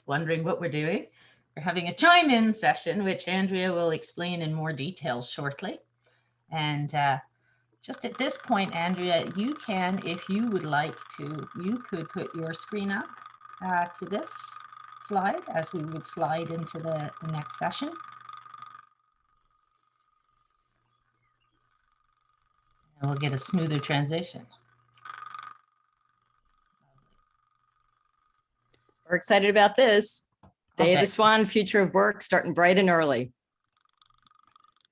Wondering what we're doing. We're having a chime-in session, which Andrea will explain in more detail shortly. And just at this point, Andrea, you can, if you would like to, you could put your screen up to this slide as we would slide into the next session. And we'll get a smoother transition. We're excited about this. Day of the Swan, future of work, starting bright and early.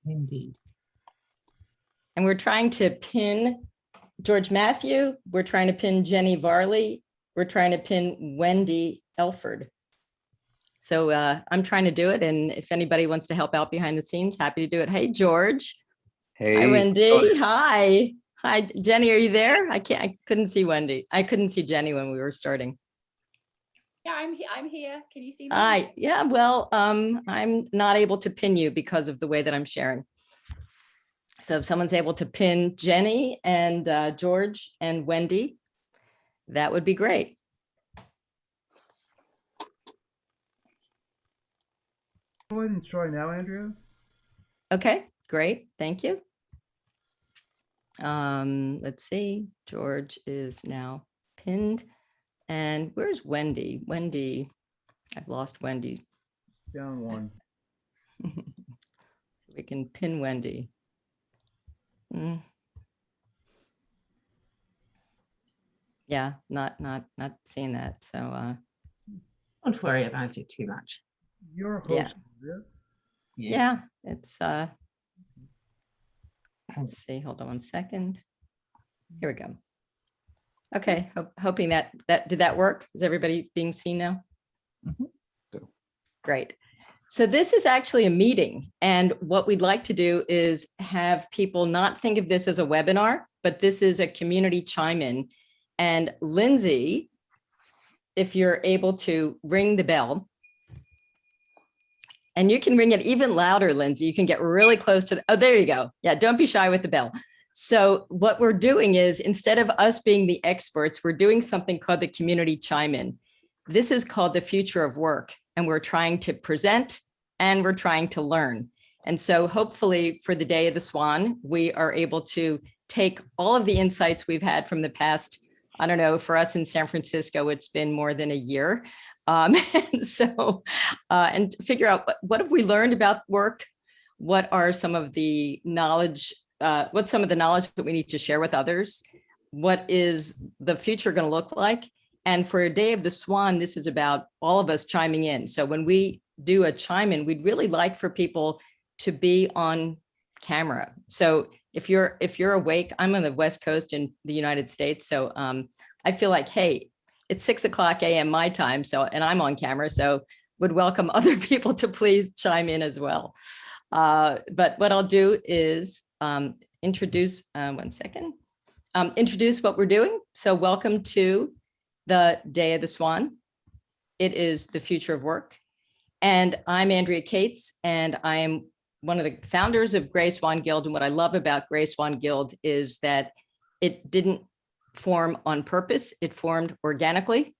Indeed. And we're trying to pin George Mathew. We're trying to pin Jenny Varley. We're trying to pin Wendy Elford. So I'm trying to do it. And if anybody wants to help out behind the scenes, happy to do it. Hey, George. Hey. Hi, Wendy. Hi. Hi, Jenny. Are you there? I couldn't see Wendy. I couldn't see Jenny when we were starting. Yeah, I'm here. Can you see me? Hi. Yeah, well, I'm not able to pin you because of the way that I'm sharing. So if someone's able to pin Jenny and George and Wendy, that would be great. Go ahead and try now, Andrea. Okay, great. Thank you. Let's see. George is now pinned. And where's Wendy? Wendy, I've lost Wendy. Down one. We can pin Wendy. Yeah, not seeing that. So don't worry about it too much. You're a host. Yeah, it's let's see, hold on one second. Here we go. Okay, hoping that did that work? Is everybody being seen now? Mm-hmm. Great. So this is actually a meeting, and what we'd like to do is have people not think of this as a webinar, but this is a community chime-in. And Lindsay, if you're able to ring the bell, and you can ring it even louder, Lindsay, you can get really close to oh, there you go. Yeah, don't be shy with the bell. So what we're doing is, instead of us being the experts, we're doing something called the community chime-in. This is called the future of work, and we're trying to present and we're trying to learn. And so hopefully for the Day of the Swan, we are able to take all of the insights we've had from the past, I don't know, for us in San Francisco, it's been more than a year. And figure out what have we learned about work? What are some of the knowledge what's some of the knowledge that we need to share with others? What is the future going to look like? And for a Day of the Swan, this is about all of us chiming in. So when we do a chime in, we'd really like for people to be on camera. So if you're awake, I'm on the West Coast in the United States. So I feel like, hey, it's 6:00 a.m. my time. So, and I'm on camera. So would welcome other people to please chime in as well. But what I'll do is introduce, one second, introduce what we're doing. So welcome to the Day of the Swan. It is the future of work. And I'm Andrea Kates, and I am one of the founders of Grey Swan Guild. And what I love about Grey Swan Guild is that it didn't form on purpose. It formed organically.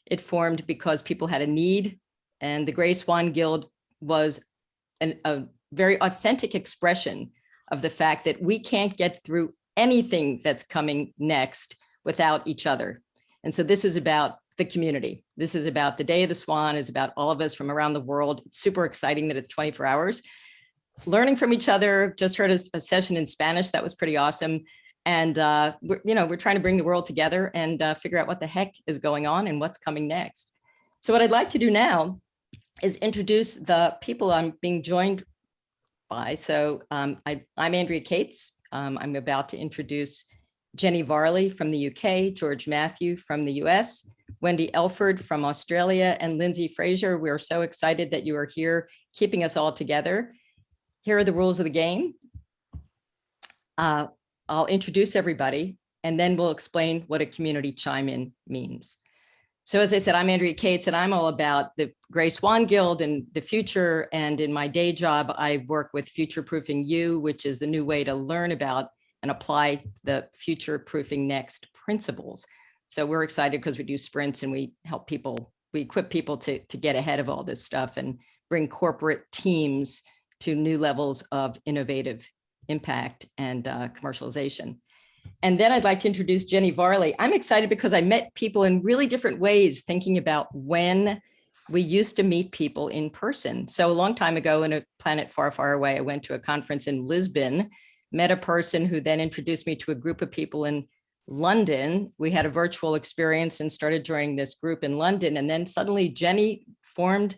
It formed because people had a need. And the Grey Swan Guild was a very authentic expression of the fact that we can't get through anything that's coming next without each other. And so this is about the community. This is about the Day of the Swan, is about all of us from around the world. It's super exciting that it's 24 hours. Learning from each other. Just heard a session in Spanish. That was pretty awesome. And we're trying to bring the world together and figure out what the heck is going on and what's coming next. So what I'd like to do now is introduce the people I'm being joined by. So I'm Andrea Kates. I'm about to introduce Jenny Varley from the UK, George Mathew from the US, Wendy Elford from Australia, and Lindsay Fraser. We're so excited that you are here, keeping us all together. Here are the rules of the game. I'll introduce everybody, and then we'll explain what a community chime-in means. So as I said, I'm Andrea Kates, and I'm all about the Grey Swan Guild and the future. And in my day job, I work with Futureproofing U, which is the new way to learn about and apply the Futureproofing Next principles. So we're excited because we do sprints and we help people equip people to get ahead of all this stuff and bring corporate teams to new levels of innovative impact and commercialization. And then I'd like to introduce Jenny Varley. I'm excited because I met people in really different ways, thinking about when we used to meet people in person. So a long time ago, in a planet far, far away, I went to a conference in Lisbon, met a person who then introduced me to a group of people in London. We had a virtual experience and started joining this group in London. And then suddenly Jenny formed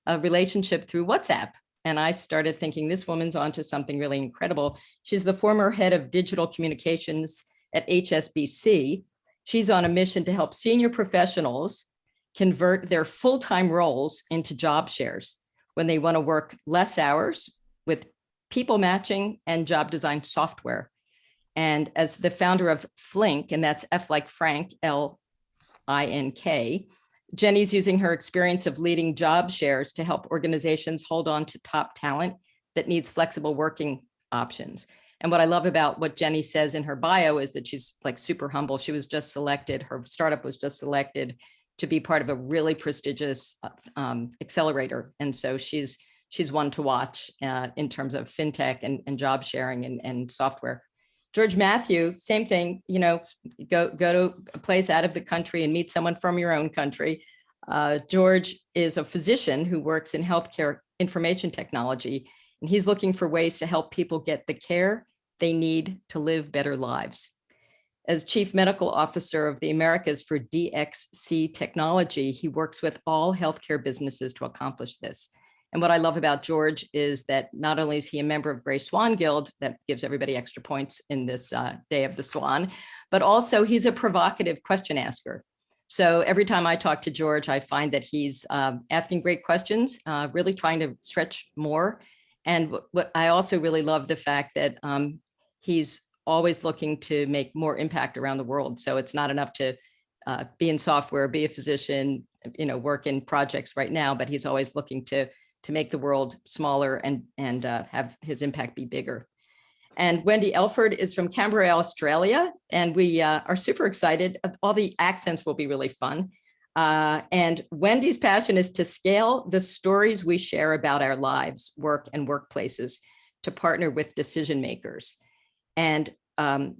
a relationship through WhatsApp. And I started thinking, this woman's onto something really incredible. She's the former head of digital communications at HSBC. She's on a mission to help senior professionals convert their full-time roles into job shares when they want to work less hours with people matching and job design software. And as the founder of Flink, and that's F like Frank, L-I-N-K, Jenny's using her experience of leading job shares to help organizations hold on to top talent that needs flexible working options. And what I love about what Jenny says in her bio is that she's like super humble. She was just selected, her startup was just selected to be part of a really prestigious accelerator. And so she's one to watch in terms of fintech and job sharing and software. George Mathew, same thing, you know, go to a place out of the country and meet someone from your own country. George is a physician who works in healthcare information technology, and he's looking for ways to help people get the care they need to live better lives. As Chief Medical Officer of the Americas for DXC Technology, he works with all healthcare businesses to accomplish this. And what I love about George is that not only is he a member of Grey Swan Guild, that gives everybody extra points in this Day of the Swan, but also he's a provocative question asker. So every time I talk to George, I find that he's asking great questions, really trying to stretch more. And what I also really love the fact that he's always looking to make more impact around the world. So it's not enough to be in software, be a physician, you know, work in projects right now, but he's always looking to make the world smaller and have his impact be bigger. And Wendy Elford is from Canberra, Australia, and we are super excited. All the accents will be really fun. And Wendy's passion is to scale the stories we share about our lives, work, and workplaces to partner with decision makers and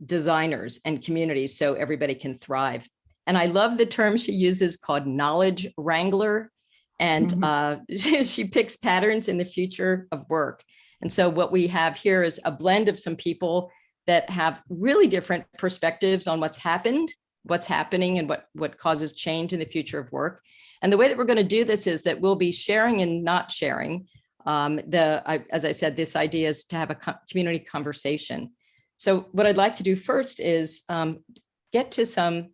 designers and communities so everybody can thrive. And I love the term she uses called knowledge wrangler. And she picks patterns in the future of work. And so what we have here is a blend of some people that have really different perspectives on what's happened, what's happening, and what causes change in the future of work. And the way that we're going to do this is that we'll be sharing and not sharing. As I said, this idea is to have a community conversation. So what I'd like to do first is get to some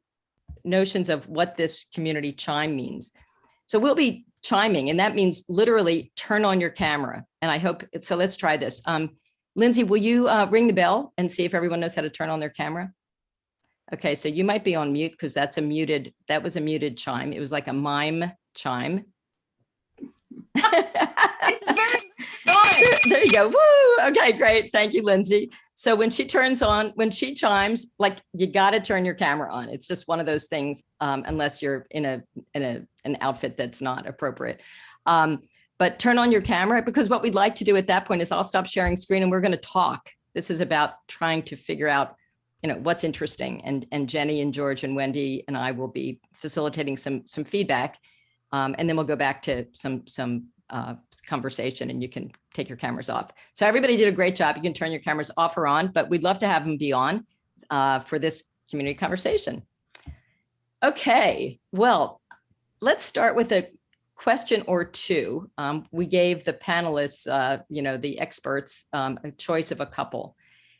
notions of what this community chime means. So we'll be chiming, and that means literally turn on your camera. And I hope, so let's try this. Lindsay, will you ring the bell and see if everyone knows how to turn on their camera? Okay, so you might be on mute because that was a muted chime. It was like a mime chime. There you go. Woo! Okay, great. Thank you, Lindsay. So when she chimes, like you got to turn your camera on. It's just one of those things, unless you're in an outfit that's not appropriate. But turn on your camera, because what we'd like to do at that point is I'll stop sharing screen and we're going to talk. This is about trying to figure out, you know, what's interesting. And Jenny and George and Wendy and I will be facilitating some feedback, and then we'll go back to some conversation, and you can take your cameras off. So everybody did a great job. You can turn your cameras off or on, but we'd love to have them be on for this community conversation. Okay, well, let's start with a question or two. We gave the panelists, the experts, a choice of a couple.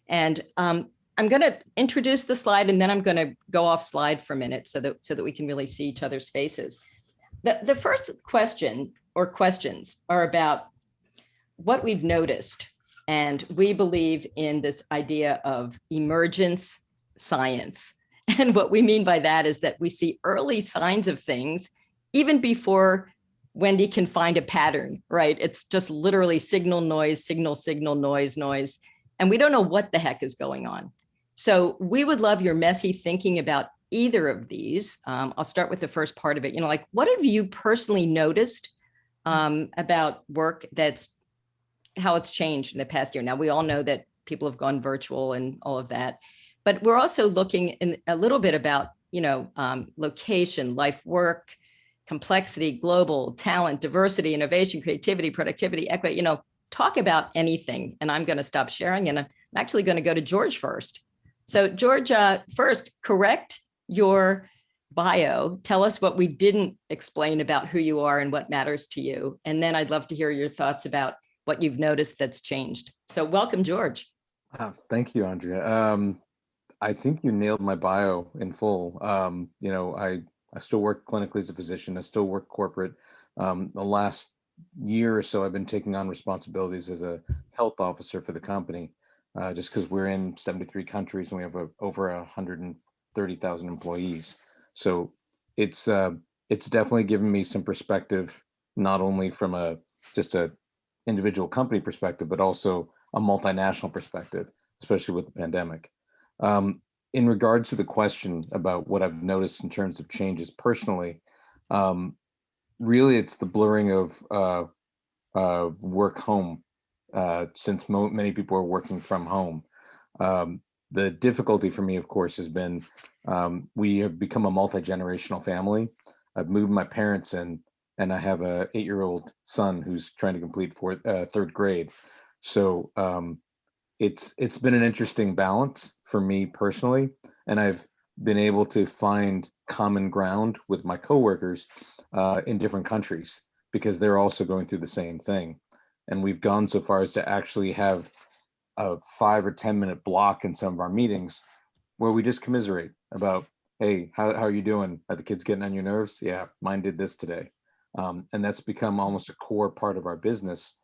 And I'm going to introduce the slide, and then I'm going to go off slide for a minute so that we can really see each other's faces. The first question or questions are about what we've noticed. And we believe in this idea of emergence science. And what we mean by that is that we see early signs of things even before Wendy can find a pattern, right? It's just literally signal, noise, signal, noise, noise. And we don't know what the heck is going on. So we would love your messy thinking about either of these. I'll start with the first part of it. Like, what have you personally noticed about work how it's changed in the past year? Now, we all know that people have gone virtual and all of that, but we're also looking in a little bit about, location, life, work, complexity, global, talent, diversity, innovation, creativity, productivity, equity, talk about anything. And I'm going to stop sharing, and I'm actually going to go to George first. So George, first, correct your bio. Tell us what we didn't explain about who you are and what matters to you. And then I'd love to hear your thoughts about what you've noticed that's changed. So welcome, George. Thank you, Andrea. I think you nailed my bio in full. I still work clinically as a physician. I still work corporate. The last year or so, I've been taking on responsibilities as a health officer for the company, just because we're in 73 countries and we have over 130,000 employees. So it's definitely given me some perspective, not only from just a individual company perspective, but also a multinational perspective, especially with the pandemic. In regards to the question about what I've noticed in terms of changes personally, really it's the blurring of work home, since many people are working from home. The difficulty for me, of course, has been we have become a multi-generational family. I've moved my parents in, and I have a 8-year-old son who's trying to complete third grade. So it's been an interesting balance for me personally, and I've been able to find common ground with my coworkers in different countries, because they're also going through the same thing. And we've gone so far as to actually have a 5 or 10 minute block in some of our meetings where we just commiserate about, hey, how are you doing? Are the kids getting on your nerves? Yeah, mine did this today. And that's become almost a core part of our business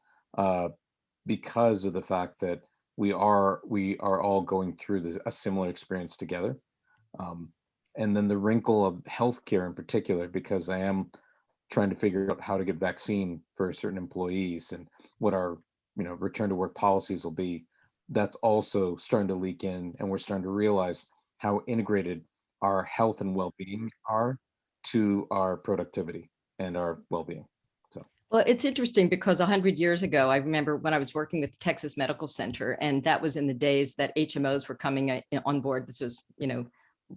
because of the fact that we are all going through a similar experience together. And then the wrinkle of healthcare in particular, because I am trying to figure out how to get vaccine for certain employees and what our return to work policies will be. That's also starting to leak in, and we're starting to realize how integrated our health and well-being are to our productivity and our well-being. Well, it's interesting because 100 years ago, I remember when I was working with Texas Medical Center, and that was in the days that HMOs were coming on board. This was, a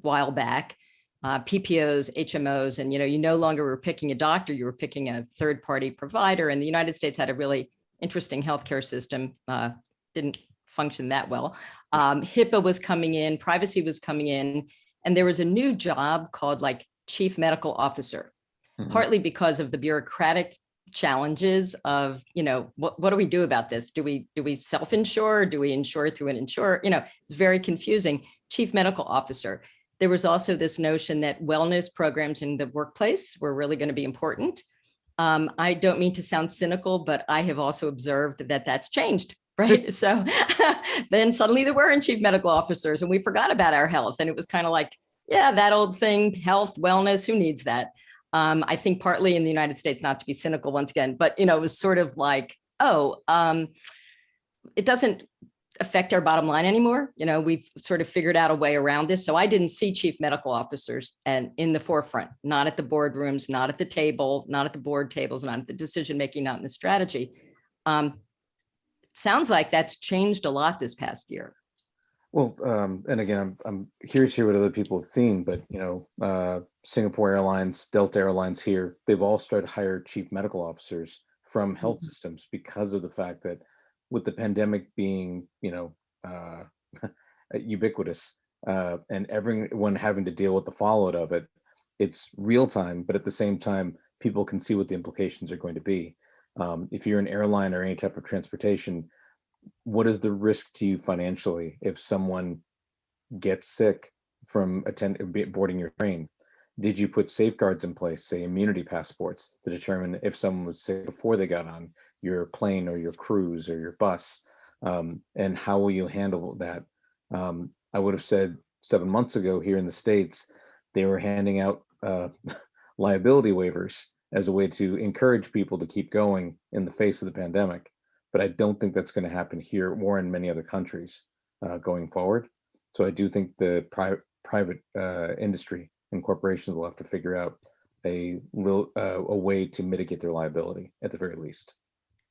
while back, PPOs, HMOs, and, you no longer were picking a doctor, you were picking a third-party provider. And the United States had a really interesting healthcare system, didn't function that well. HIPAA was coming in, privacy was coming in, and there was a new job called like chief medical officer, partly because of the bureaucratic challenges of, what do we do about this? Do we self-insure? Do we insure through an insurer? It's very confusing. Chief medical officer. There was also this notion that wellness programs in the workplace were really going to be important. I don't mean to sound cynical, but I have also observed that that's changed, right? So then suddenly there weren't chief medical officers and we forgot about our health. And it was kind of like, yeah, that old thing, health, wellness, who needs that? I think partly in the United States, not to be cynical once again, but, it was sort of like, it doesn't affect our bottom line anymore. We've sort of figured out a way around this. So I didn't see chief medical officers and in the forefront, not at the boardrooms, not at the table, not at the board tables, not at the decision-making, not in the strategy. Sounds like that's changed a lot this past year. Well, and again, I'm curious to hear what other people have seen, but Singapore Airlines, Delta Airlines here, they've all started to hire chief medical officers from health systems because of the fact that with the pandemic being, ubiquitous, and everyone having to deal with the fallout of it, it's real time, but at the same time, people can see what the implications are going to be. If you're an airline or any type of transportation, what is the risk to you financially if someone gets sick from boarding your train? Did you put safeguards in place, say immunity passports, to determine if someone was sick before they got on your plane or your cruise or your bus? And how will you handle that? I would have said 7 months ago here in the States, they were handing out liability waivers as a way to encourage people to keep going in the face of the pandemic. But I don't think that's going to happen here or in many other countries going forward. So I do think the private industry and corporations will have to figure out a way to mitigate their liability at the very least.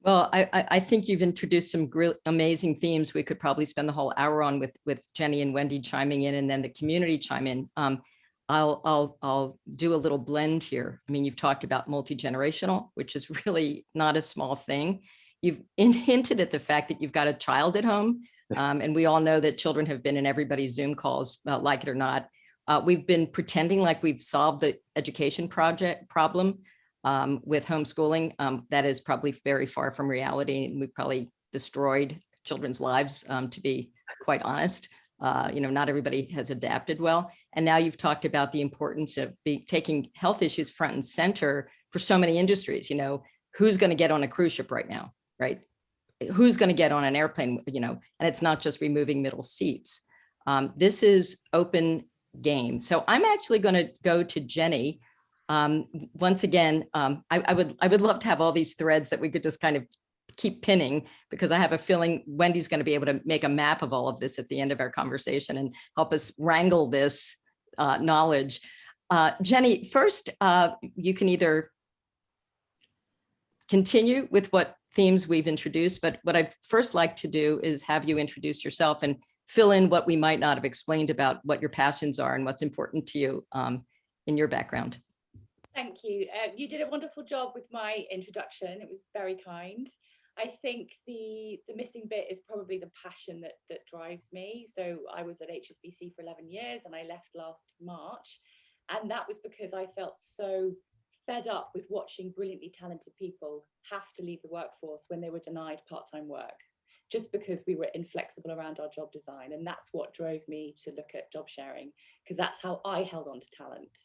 Well, I think you've introduced some amazing themes we could probably spend the whole hour on with Jenny and Wendy chiming in, and then the community chime in. I'll do a little blend here. I mean, you've talked about multi-generational, which is really not a small thing. You've hinted at the fact that you've got a child at home, and we all know that children have been in everybody's Zoom calls, like it or not. We've been pretending like we've solved the education problem with homeschooling. That is probably very far from reality, and we've probably destroyed children's lives, to be quite honest. Not everybody has adapted well. And now you've talked about the importance of taking health issues front and center for so many industries. Who's going to get on a cruise ship right now, right? Who's going to get on an airplane, and it's not just removing middle seats. This is open game. So I'm actually going to go to Jenny. Once again, I would love to have all these threads that we could just kind of keep pinning, because I have a feeling Wendy's going to be able to make a map of all of this at the end of our conversation and help us wrangle this knowledge. Jenny, first, you can either continue with what themes we've introduced, but what I'd first like to do is have you introduce yourself and fill in what we might not have explained about what your passions are and what's important to you in your background. Thank you. You did a wonderful job with my introduction. It was very kind. I think the missing bit is probably the passion that drives me. So I was at HSBC for 11 years and I left last March. And that was because I felt so fed up with watching brilliantly talented people have to leave the workforce when they were denied part-time work, just because we were inflexible around our job design. And that's what drove me to look at job sharing, because that's how I held on to talent.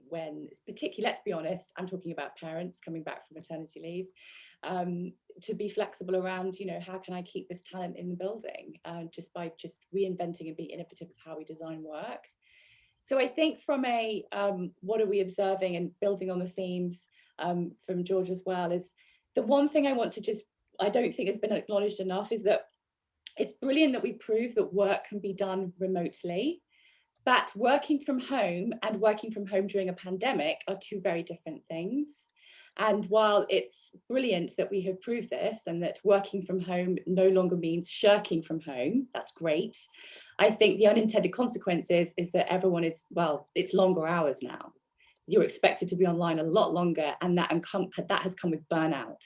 When particularly, let's be honest, I'm talking about parents coming back from maternity leave, to be flexible around, how can I keep this talent in the building, just by reinventing and being innovative of how we design work. So I think from a what are we observing, and building on the themes from George as well, is the one thing I want to I don't think has been acknowledged enough, is that it's brilliant that we prove that work can be done remotely. But working from home and working from home during a pandemic are two very different things. And while it's brilliant that we have proved this, and that working from home no longer means shirking from home, that's great. I think the unintended consequences is that everyone is, it's longer hours now. You're expected to be online a lot longer, and that has come with burnout.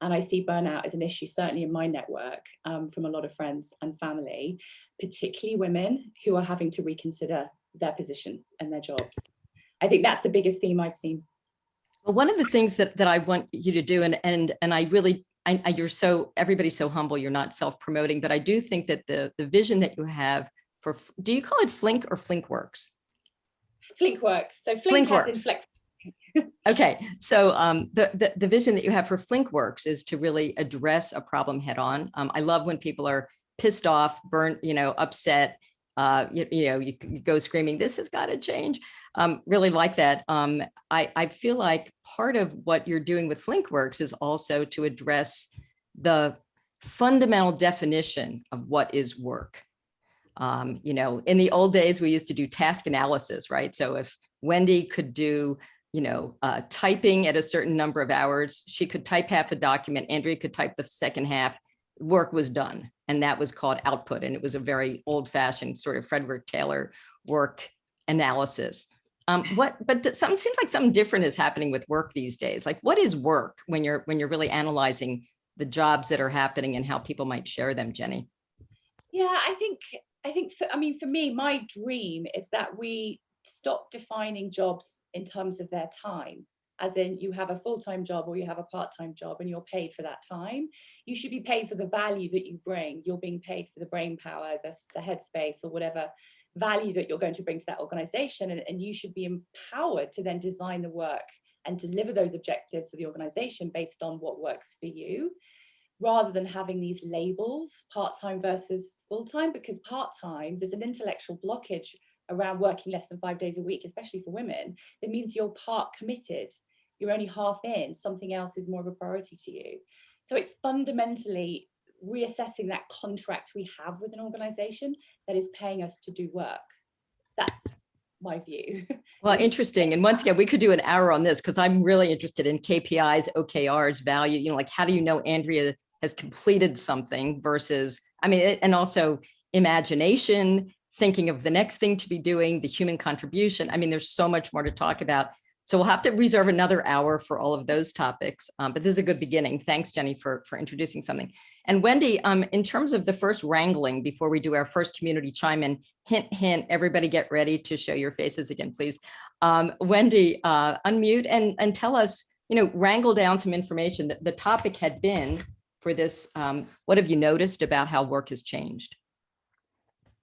And I see burnout as an issue, certainly in my network, from a lot of friends and family, particularly women who are having to reconsider their position and their jobs. I think that's the biggest theme I've seen. Well, one of the things that I want you to do, and I really, everybody's so humble, you're not self-promoting, but I do think that the vision that you have for, do you call it Flink or Flinkworks? Flinkworks. So Flink has in flex. Okay, so the vision that you have for Flinkworks is to really address a problem head on. I love when people are pissed off, burnt, upset, you go screaming, this has got to change. Really like that. I feel like part of what you're doing with Flinkworks is also to address the fundamental definition of what is work. In the old days, we used to do task analysis, right? So if Wendy could do typing at a certain number of hours, she could type half a document, Andrea could type the second half, work was done. And that was called output. And it was a very old fashioned sort of Frederick Taylor work analysis. But something seems like something different is happening with work these days. Like, what is work when you're really analyzing the jobs that are happening and how people might share them, Jenny? Yeah, I think for me, my dream is that we stop defining jobs in terms of their time, as in you have a full-time job or you have a part-time job and you're paid for that time. You should be paid for the value that you bring. You're being paid for the brain power, the headspace, or whatever value that you're going to bring to that organization, and you should be empowered to then design the work and deliver those objectives for the organization based on what works for you, rather than having these labels, part-time versus full-time, because part-time, there's an intellectual blockage around working less than 5 days a week, especially for women. It means you're part committed. You're only half in, something else is more of a priority to you. So it's fundamentally reassessing that contract we have with an organization that is paying us to do work. That's my view. Well, interesting. And once again, we could do an hour on this because I'm really interested in KPIs, OKRs, value, like how do you know Andrea has completed something versus, and also imagination, thinking of the next thing to be doing, the human contribution. There's so much more to talk about. So we'll have to reserve another hour for all of those topics. But this is a good beginning. Thanks, Jenny, for introducing something. And Wendy, in terms of the first wrangling, before we do our first community chime in, hint, hint, everybody get ready to show your faces again, please. Wendy, unmute and tell us, wrangle down some information. The topic had been for this, what have you noticed about how work has changed?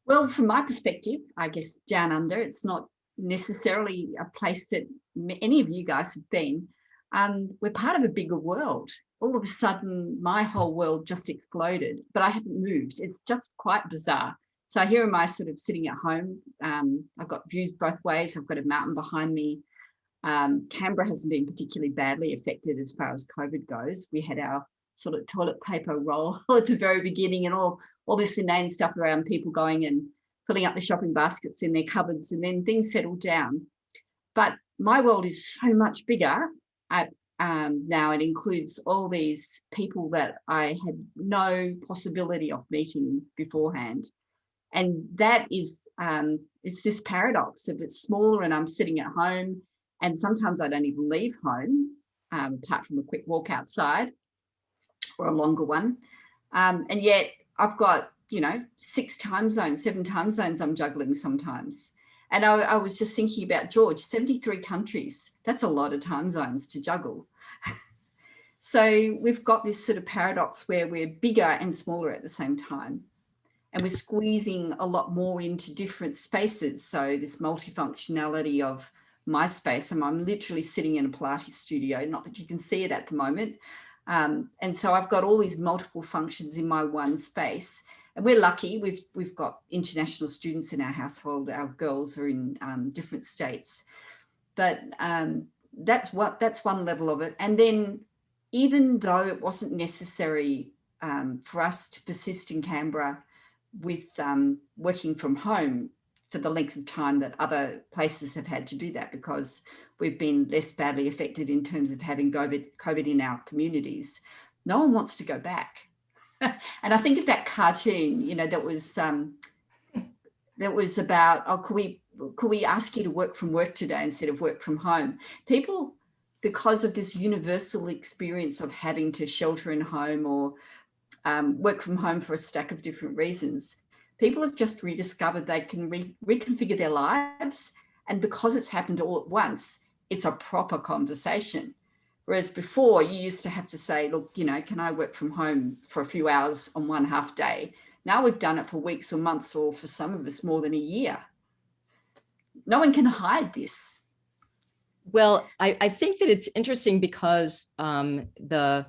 Well, from my perspective, I guess down under, it's not necessarily a place that any of you guys have been. We're part of a bigger world. All of a sudden, my whole world just exploded, but I haven't moved. It's just quite bizarre. So here am I sort of sitting at home. I've got views both ways. I've got a mountain behind me. Canberra hasn't been particularly badly affected as far as COVID goes. We had our sort of toilet paper roll at the very beginning and all this inane stuff around people going and filling up the shopping baskets in their cupboards, and then things settled down. But my world is so much bigger. Now it includes all these people that I had no possibility of meeting beforehand. And that is, it's this paradox of it's smaller and I'm sitting at home, and sometimes I don't even leave home, apart from a quick walk outside or a longer one. And yet I've got, 6 time zones, 7 time zones I'm juggling sometimes. And I was just thinking about George, 73 countries. That's a lot of time zones to juggle. So we've got this sort of paradox where we're bigger and smaller at the same time. And we're squeezing a lot more into different spaces. So this multifunctionality of my space, and I'm literally sitting in a Pilates studio, not that you can see it at the moment. And so I've got all these multiple functions in my one space. And we're lucky, we've got international students in our household. Our girls are in different states. But that's one level of it. And then even though it wasn't necessary for us to persist in Canberra with working from home for the length of time that other places have had to do that, because we've been less badly affected in terms of having COVID in our communities, no one wants to go back. And I think of that cartoon, that was about, oh, could we ask you to work from work today instead of work from home? People, because of this universal experience of having to shelter in home or work from home for a stack of different reasons, people have just rediscovered they can reconfigure their lives. And because it's happened all at once, it's a proper conversation. Whereas before you used to have to say, look, can I work from home for a few hours on one half day? Now we've done it for weeks or months, or for some of us more than a year. No one can hide this. Well, I think that it's interesting because the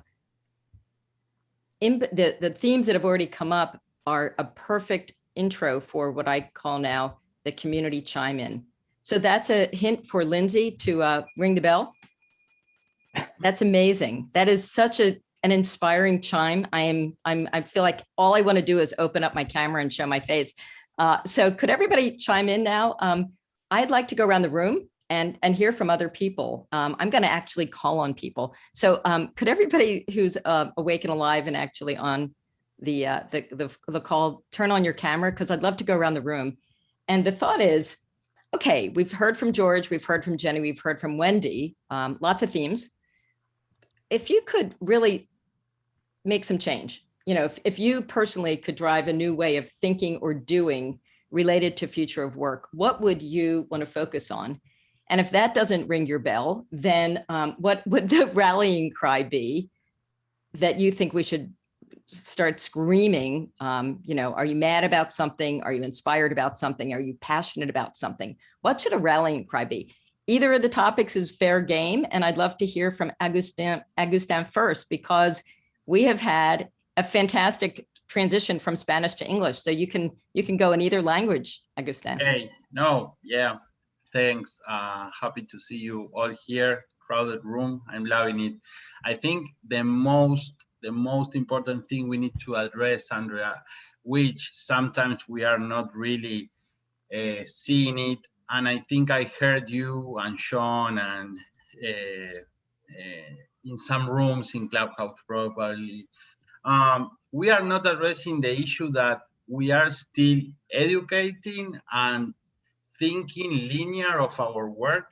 themes that have already come up are a perfect intro for what I call now the community chime in. So that's a hint for Lindsay to ring the bell. That's amazing. That is such an inspiring chime. I feel like all I want to do is open up my camera and show my face. So could everybody chime in now? I'd like to go around the room and hear from other people. I'm going to actually call on people. So could everybody who's awake and alive and actually on the call turn on your camera, because I'd love to go around the room. And the thought is, okay, we've heard from George, we've heard from Jenny, we've heard from Wendy, lots of themes. If you could really make some change, if you personally could drive a new way of thinking or doing related to future of work, what would you want to focus on? And if that doesn't ring your bell, then what would the rallying cry be that you think we should start screaming? Are you mad about something? Are you inspired about something? Are you passionate about something? What should a rallying cry be? Either of the topics is fair game, and I'd love to hear from Agustin first, because we have had a fantastic transition from Spanish to English. So you can go in either language, Agustin. Hey, no, yeah, thanks. Happy to see you all here. Crowded room. I'm loving it. I think the most important thing we need to address, Andrea, which sometimes we are not really seeing it. And I think I heard you and Sean and in some rooms in Clubhouse probably. We are not addressing the issue that we are still educating and thinking linear of our work,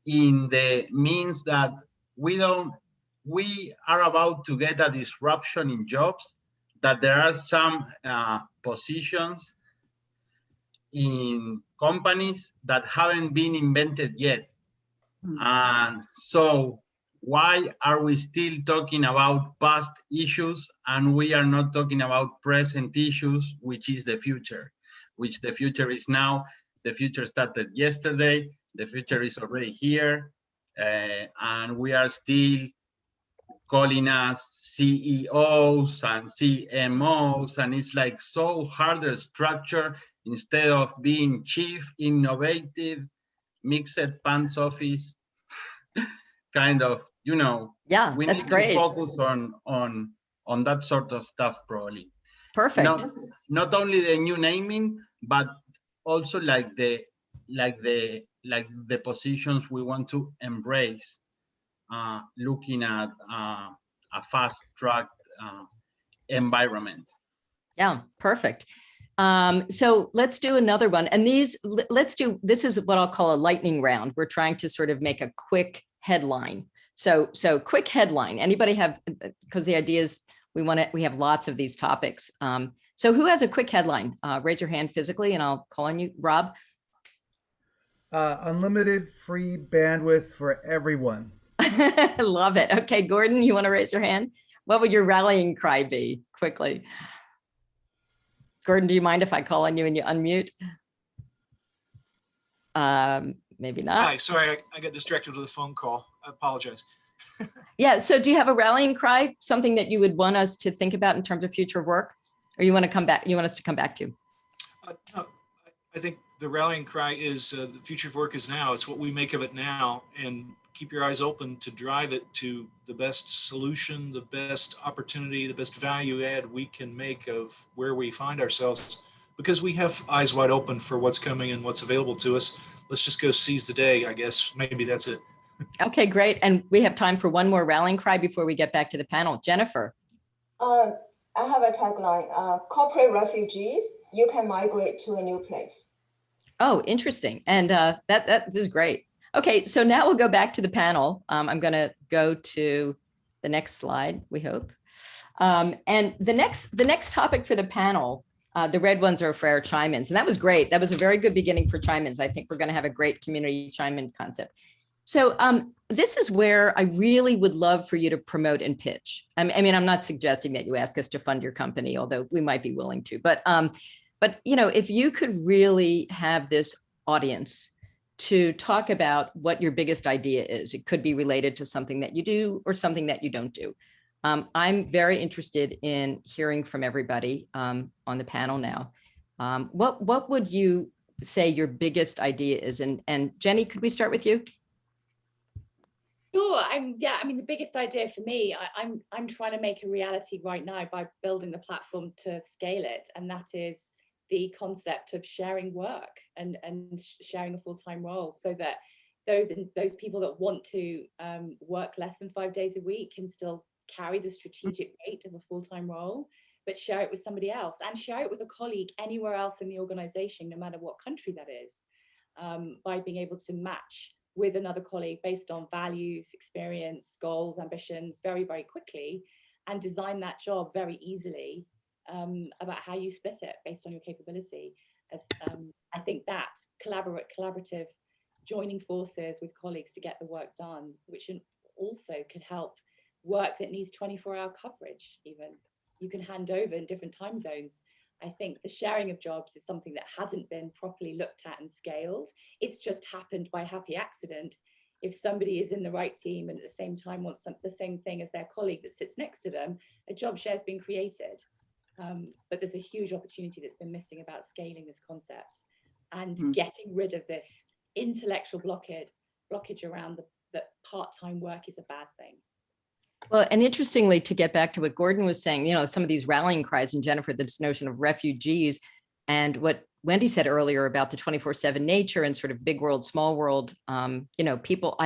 in the means that we are about to get a disruption in jobs, that there are some positions in companies that haven't been invented yet. And so why are we still talking about past issues and we are not talking about present issues, which is the future, which the future is now. The future started yesterday. The future is already here. And we are still calling us CEOs and CMOs. And it's like so harder structure instead of being chief innovative mixed pants office kind of, you know. Yeah, we that's need great. to focus on that sort of stuff probably. Perfect. Not only the new naming, but also like the positions we want to embrace, looking at a fast track environment. Yeah, perfect. So let's do another one. And this is what I'll call a lightning round. We're trying to sort of make a quick headline. So quick headline. Anybody have, because the idea is we have lots of these topics. So who has a quick headline? Raise your hand physically and I'll call on you. Rob? Unlimited free bandwidth for everyone. Love it. Okay, Gordon, you want to raise your hand? What would your rallying cry be quickly? Gordon, do you mind if I call on you and you unmute? Maybe not. Hi, sorry, I got distracted with a phone call. I apologize. Yeah, so do you have a rallying cry, something that you would want us to think about in terms of future work? Or you want to come back, you want us to come back to? No, I think the rallying cry is the future of work is now. It's what we make of it now, and keep your eyes open to drive it to the best solution, the best opportunity, the best value add we can make of where we find ourselves, because we have eyes wide open for what's coming and what's available to us. Let's just go seize the day, I guess. Maybe that's it. Okay, great. And we have time for one more rallying cry before we get back to the panel. Jennifer. I have a tagline, corporate refugees, you can migrate to a new place. Oh, interesting. And that is great. Okay, so now we'll go back to the panel. I'm going to go to the next slide, we hope. And the next topic for the panel, the red ones are for our chime-ins. And that was great. That was a very good beginning for chime-ins. I think we're going to have a great community chime-in concept. So this is where I really would love for you to promote and pitch. I mean, I'm not suggesting that you ask us to fund your company, although we might be willing to. But you know, if you could really have this audience to talk about what your biggest idea is, it could be related to something that you do or something that you don't do. I'm very interested in hearing from everybody on the panel now. What would you say your biggest idea is? And Jenny, could we start with you? Sure. I mean, the biggest idea for me, I'm trying to make a reality right now by building the platform to scale it, and that is the concept of sharing work and sharing a full-time role, so that those people that want to work less than 5 days a week can still carry the strategic weight of a full-time role, but share it with somebody else and share it with a colleague anywhere else in the organization, no matter what country that is, by being able to match with another colleague based on values, experience, goals, ambitions very, very quickly, and design that job very easily about how you split it based on your capability. As I think that collaborative joining forces with colleagues to get the work done, which also could help work that needs 24-hour coverage. Even you can hand over in different time zones. I think the sharing of jobs is something that hasn't been properly looked at and scaled. It's just happened by happy accident. If somebody is in the right team and at the same time wants the same thing as their colleague that sits next to them, a job share has been created. But there's a huge opportunity that's been missing about scaling this concept and getting rid of this intellectual blockage around that part-time work is a bad thing. Well, and interestingly, to get back to what Gordon was saying, you know, some of these rallying cries, and Jennifer, this notion of refugees, and what Wendy said earlier about the 24/7 nature and sort of big world, small world, people,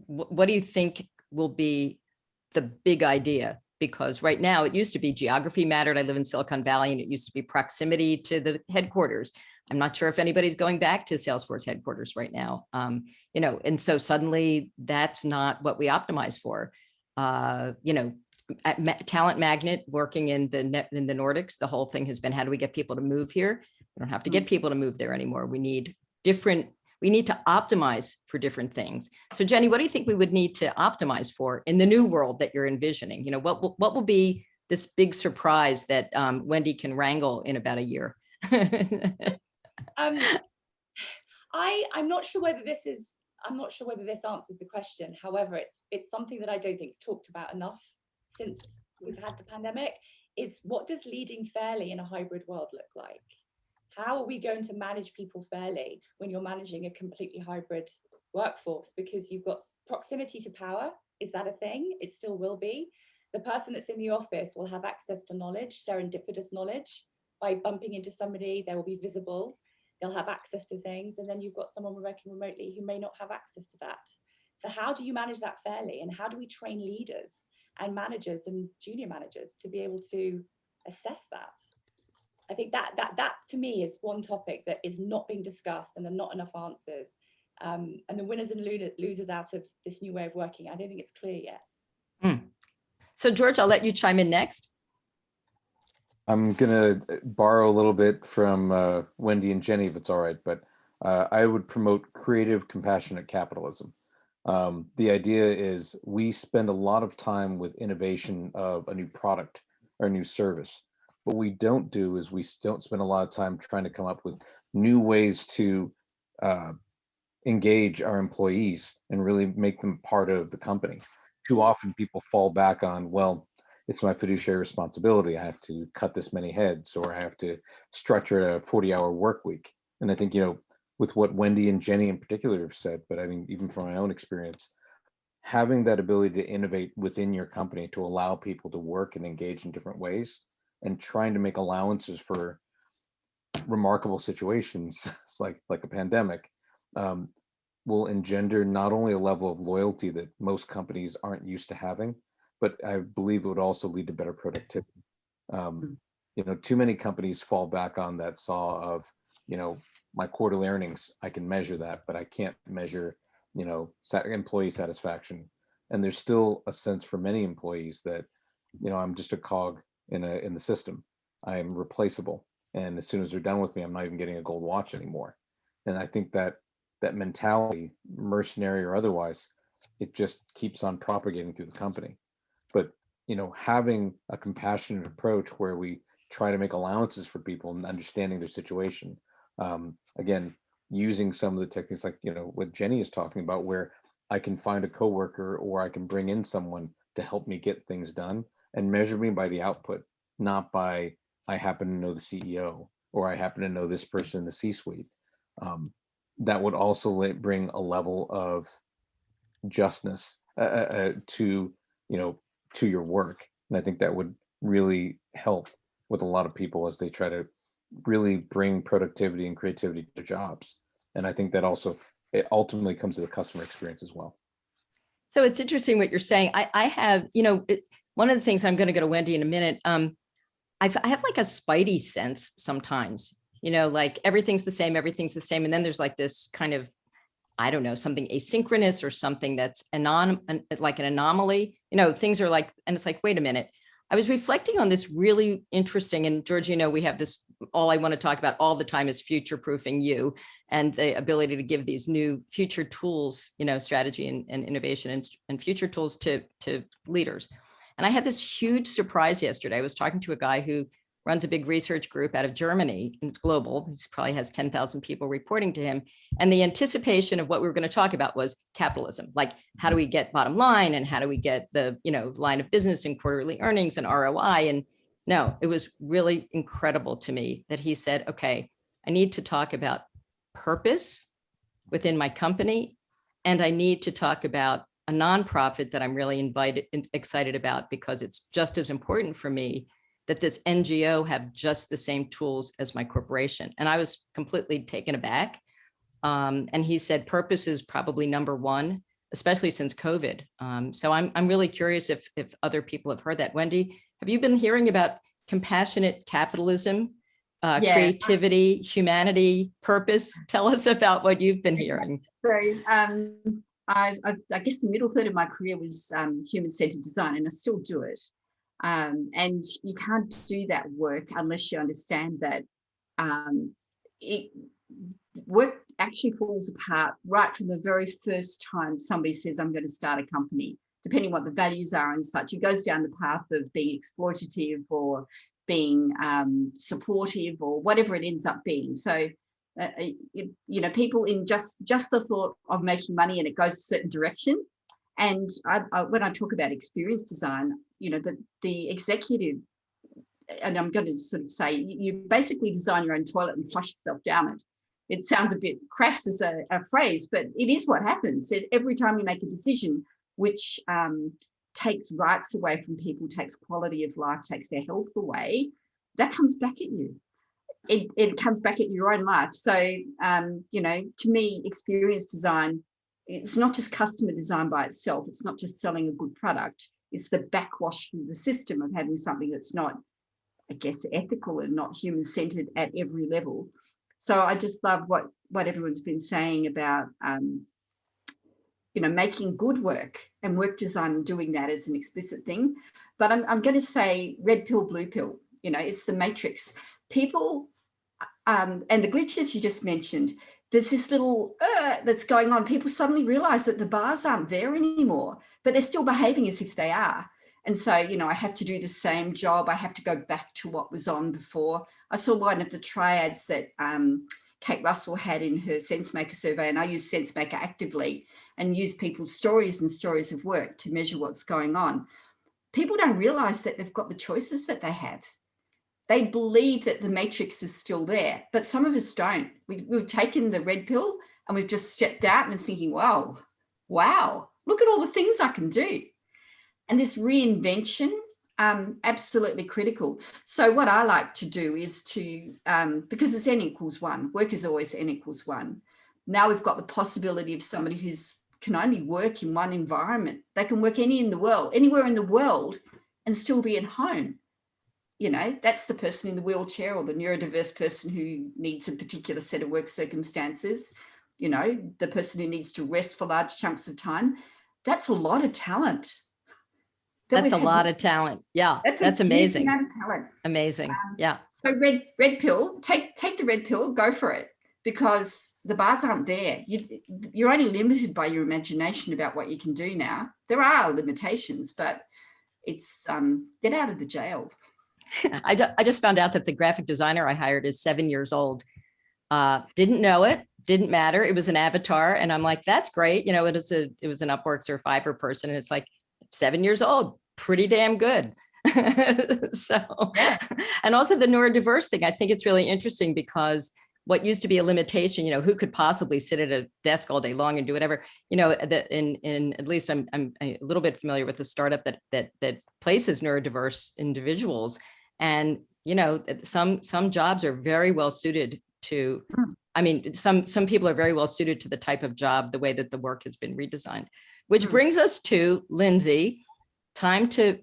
what do you think will be the big idea? Because right now it used to be geography mattered. I live in Silicon Valley, and it used to be proximity to the headquarters. I'm not sure if anybody's going back to Salesforce headquarters right now. And so suddenly that's not what we optimize for. Talent magnet working in the Nordics, the whole thing has been, how do we get people to move here? We don't have to get people to move there anymore. We need to optimize for different things. So Jenny, what do you think we would need to optimize for in the new world that you're envisioning? What will be this big surprise that Wendy can wrangle in about a year? I'm not sure whether this answers the question. However, it's something that I don't think is talked about enough since we've had the pandemic. Is what does leading fairly in a hybrid world look like? How are we going to manage people fairly when you're managing a completely hybrid workforce? Because you've got proximity to power. Is that a thing? It still will be. The person that's in the office will have access to knowledge, serendipitous knowledge. By bumping into somebody, they will be visible. They'll have access to things. And then you've got someone working remotely who may not have access to that. So how do you manage that fairly? And how do we train leaders and managers and junior managers to be able to assess that? I think that to me is one topic that is not being discussed, and there are not enough answers. And the winners and losers out of this new way of working, I don't think it's clear yet. So George, I'll let you chime in next. I'm gonna borrow a little bit from Wendy and Jenny, if it's all right, but I would promote creative, compassionate capitalism. The idea is we spend a lot of time with innovation of a new product or a new service. What we don't do is we don't spend a lot of time trying to come up with new ways to engage our employees and really make them part of the company. Too often people fall back on, well, it's my fiduciary responsibility. I have to cut this many heads, or I have to structure a 40-hour work week. And I think, with what Wendy and Jenny in particular have said, but I mean, even from my own experience, having that ability to innovate within your company to allow people to work and engage in different ways, and trying to make allowances for remarkable situations like a pandemic, will engender not only a level of loyalty that most companies aren't used to having, but I believe it would also lead to better productivity. Too many companies fall back on that saw of, my quarterly earnings, I can measure that, but I can't measure, employee satisfaction. And there's still a sense for many employees that, I'm just a cog in the system. I am replaceable. And as soon as they're done with me, I'm not even getting a gold watch anymore. And I think that mentality, mercenary or otherwise, it just keeps on propagating through the company. But, having a compassionate approach where we try to make allowances for people and understanding their situation, again, using some of the techniques like, what Jenny is talking about, where I can find a coworker or I can bring in someone to help me get things done and measure me by the output, not by, I happen to know the CEO or I happen to know this person in the C-suite. That would also bring a level of justness to your work. And I think that would really help with a lot of people as they try to really bring productivity and creativity to jobs. And I think that also, it ultimately comes to the customer experience as well. So it's interesting what you're saying. I have, one of the things, I'm going to go to Wendy in a minute. I have like a spidey sense sometimes, like everything's the same. And then there's like this kind of, I don't know, something asynchronous or something that's like an anomaly, things are like, and it's like, wait a minute. I was reflecting on this really interesting, and George, we have this, all I want to talk about all the time is Futureproofing U and the ability to give these new future tools, strategy and innovation and future tools to leaders. And I had this huge surprise yesterday. I was talking to a guy who runs a big research group out of Germany, and it's global. He probably has 10,000 people reporting to him. And the anticipation of what we were going to talk about was capitalism. Like, how do we get bottom line, and how do we get the, line of business and quarterly earnings and ROI? And no, it was really incredible to me that he said, okay, I need to talk about purpose within my company. And I need to talk about a nonprofit that I'm really excited about, because it's just as important for me that this NGO have just the same tools as my corporation. And I was completely taken aback. And he said, purpose is probably number one, especially since COVID. So I'm really curious if other people have heard that. Wendy, have you been hearing about compassionate capitalism, creativity, humanity, purpose? Tell us about what you've been hearing. So I guess the middle third of my career was human-centered design, and I still do it. And you can't do that work unless you understand that work actually falls apart right from the very first time somebody says, I'm going to start a company, depending what the values are and such. It goes down the path of being exploitative or being supportive or whatever it ends up being. So, you know, people in just the thought of making money and it goes a certain direction. And when I talk about experience design, you know, the executive, and I'm going to sort of say, you basically design your own toilet and flush yourself down it. It sounds a bit crass as a phrase, but it is what happens. Every time you make a decision which takes rights away from people, takes quality of life, takes their health away, that comes back at you. It comes back at your own life. So, you know, to me, experience design, it's not just customer design by itself. It's not just selling a good product. It's the backwash through the system of having something that's not, I guess, ethical and not human-centered at every level. So I just love what everyone's been saying about, you know, making good work and work design and doing that as an explicit thing. But I'm going to say red pill, blue pill. You know, it's the matrix. People and the glitches you just mentioned, there's this little that's going on. People suddenly realize that the bars aren't there anymore, but they're still behaving as if they are. And so, you know, I have to do the same job. I have to go back to what was on before. I saw one of the triads that Kate Russell had in her SenseMaker survey, and I use SenseMaker actively and use people's stories and stories of work to measure what's going on. People don't realize that they've got the choices that they have. They believe that the matrix is still there, but some of us don't. We've taken the red pill and we've just stepped out and thinking, wow, look at all the things I can do. And this reinvention, absolutely critical. So what I like to do is to, because it's n equals 1, work is always n equals 1. Now we've got the possibility of somebody who's can only work in one environment. They can work anywhere in the world and still be at home. You know, that's the person in the wheelchair or the neurodiverse person who needs a particular set of work circumstances, you know, the person who needs to rest for large chunks of time. That's a lot of talent. That's a lot of talent. Yeah, that's amazing. Amount of talent. Amazing. Yeah. So red pill, take the red pill, go for it, because the bars aren't there. You're only limited by your imagination about what you can do now. There are limitations, but it's get out of the jail. I just found out that the graphic designer I hired is 7 years old. Didn't know it. Didn't matter. It was an avatar. And I'm like, that's great. You know, it was an Upworks or Fiverr person. And it's like 7 years old, pretty damn good. So, and also the neurodiverse thing, I think it's really interesting because what used to be a limitation, you know, who could possibly sit at a desk all day long and do whatever, you know, that in at least I'm a little bit familiar with a startup that places neurodiverse individuals. And, you know, some jobs are very well suited to, I mean, some people are very well suited to the type of job, the way that the work has been redesigned, which brings us to Lindsay, time to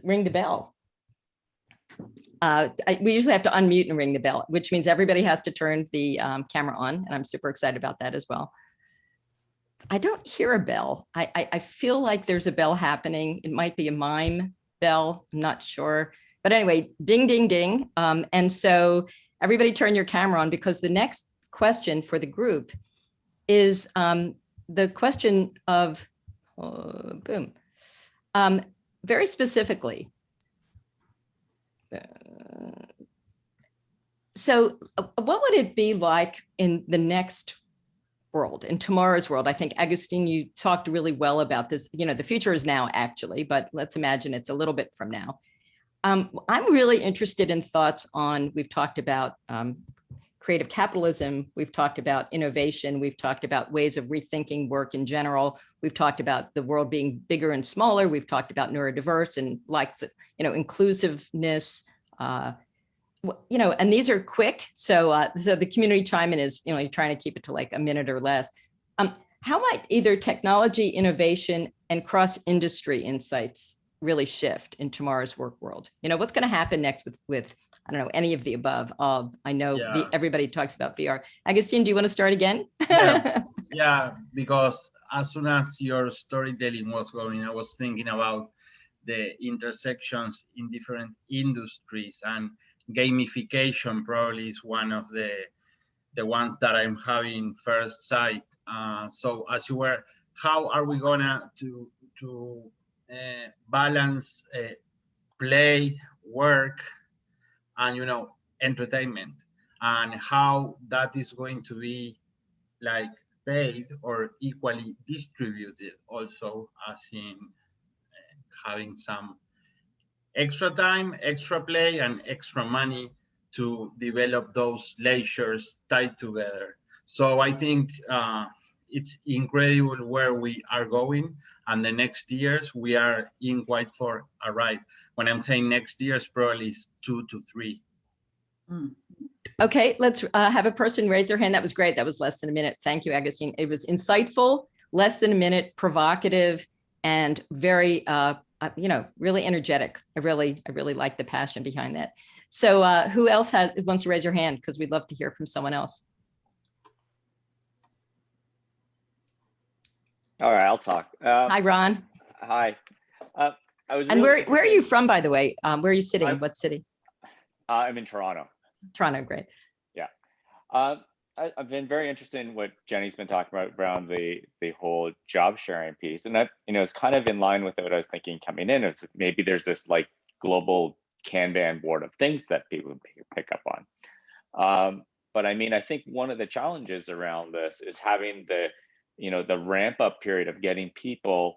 ring the bell. We usually have to unmute and ring the bell, which means everybody has to turn the camera on. And I'm super excited about that as well. I don't hear a bell. I feel like there's a bell happening. It might be a mime bell. I'm not sure. But anyway, ding, ding, ding. And so everybody turn your camera on, because the next question for the group is the question of, boom, very specifically. So what would it be like in the next world, in tomorrow's world? I think, Agustin, you talked really well about this. You know, the future is now actually, but let's imagine it's a little bit from now. I'm really interested in thoughts on, we've talked about creative capitalism, we've talked about innovation, we've talked about ways of rethinking work in general, we've talked about the world being bigger and smaller, we've talked about neurodiverse and inclusiveness, and these are quick. So the community chime-in is, you're trying to keep it to like a minute or less. How might either technology, innovation, and cross-industry insights really shift in tomorrow's work world? What's going to happen next with I don't know, any of the above? I know everybody talks about VR. Agustin, do you want to start again? Yeah, because as soon as your storytelling was going, I was thinking about the intersections in different industries, and gamification probably is one of the ones that I'm having first sight. So as you were, how are we gonna to balance play, work, and entertainment, and how that is going to be like paid or equally distributed, also as in having some extra time, extra play, and extra money to develop those leisures tied together. So I think it's incredible where we are going, and the next years we are in quite for a ride. When I'm saying next years, probably is 2 to 3. Okay, let's have a person raise their hand. That was great. That was less than a minute. Thank you, Agustin. It was insightful, less than a minute, provocative, and very, really energetic. I really like the passion behind that. So who else wants to raise your hand? Because we'd love to hear from someone else. All right, I'll talk. Hi, Ron. Hi. And where are you from, by the way? Where are you sitting? What city? I'm in Toronto. Toronto, great. Yeah. I've been very interested in what Jenny's been talking about around the whole job sharing piece. And that, it's kind of in line with what I was thinking coming in. It's maybe there's this like global Kanban board of things that people pick up on. But I mean, I think one of the challenges around this is having the ramp up period of getting people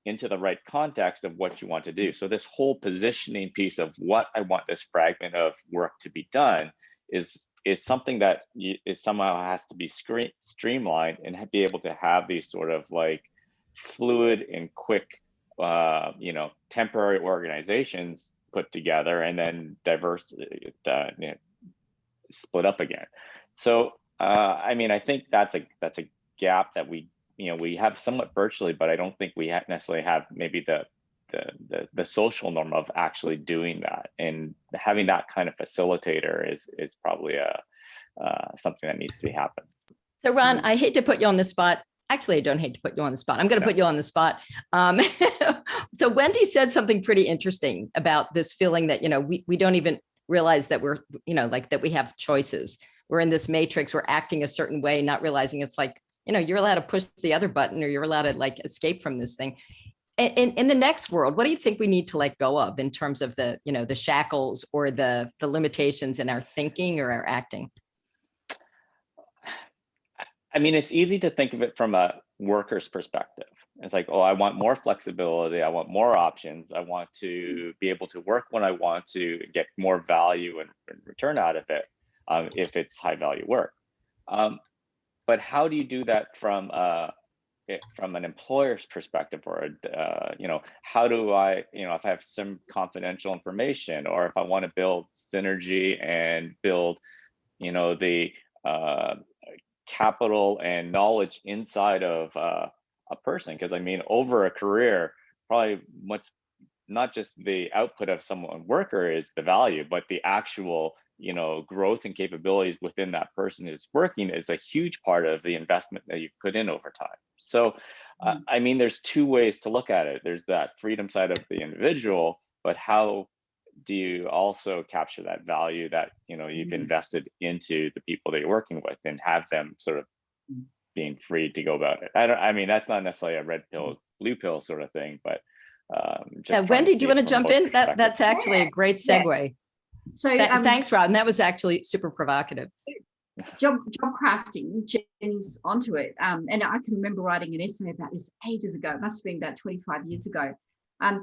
into the right context of what you want to do. So this whole positioning piece of what I want this fragment of work to be done is something that somehow has to be streamlined and be able to have these sort of like fluid and quick, temporary organizations put together and then diverse, split up again. So I mean, I think that's a gap that we have somewhat virtually, but I don't think we necessarily have maybe the social norm of actually doing that, and having that kind of facilitator is probably something that needs to be happen. So Ron, I hate to put you on the spot. Actually, I don't hate to put you on the spot. I'm going to put you on the spot. So Wendy said something pretty interesting about this feeling that, we don't even realize that we're, that we have choices. We're in this matrix, we're acting a certain way, not realizing it's like, you're allowed to push the other button, or you're allowed to like escape from this thing. In the next world, what do you think we need to let go of in terms of the, the shackles or the limitations in our thinking or our acting? I mean, it's easy to think of it from a worker's perspective. It's like, oh, I want more flexibility. I want more options. I want to be able to work when I want to, get more value and return out of it if it's high value work. But how do you do that from an employer's perspective, or how do I, if I have some confidential information, or if I want to build synergy and build, the capital and knowledge inside of a person? Because I mean, over a career, probably what's not just the output of someone worker is the value, but the actual growth and capabilities within that person who's working is a huge part of the investment that you've put in over time. So I mean, there's two ways to look at it. There's that freedom side of the individual, but how do you also capture that value that you've invested into the people that you're working with, and have them sort of being free to go about it? I mean, that's not necessarily a red pill, blue pill sort of thing, but Wendy, do you want to jump in? That's actually a great segue. Yeah. So thanks, Rob. And that was actually super provocative. Job crafting, Jenny's onto it. And I can remember writing an essay about this ages ago. It must have been about 25 years ago.